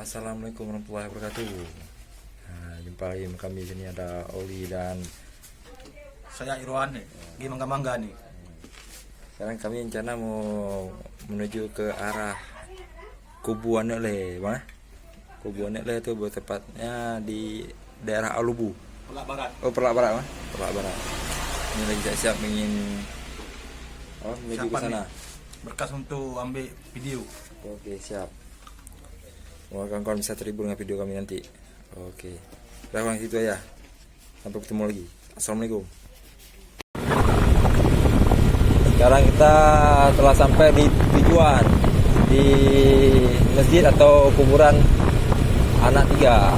Assalamualaikum warahmatullahi wabarakatuh. Nah, jumpa lagi sama kami di sini ada Oli dan saya Irwan nih, di Mangga nih. sekarang kami rencana mau menuju ke arah Kubuan Le, Bang. Kubuan Le itu tepatnya di daerah Alubu. Pelak Barat. Oh, Perlak Barat, Bang. Perlak Barat. Ini lagi siap ingin menuju ke sana. Berkas untuk ambil video. Oke, siap. Semoga kawan-kawan bisa terhibur dengan video kami nanti. Oke. Udah bang, itu aja. Sampai ketemu lagi. Assalamualaikum. Sekarang kita telah sampai di tujuan, di masjid atau kuburan anak 3.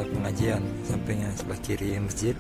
Pengajian sampingnya sebelah kiri masjid.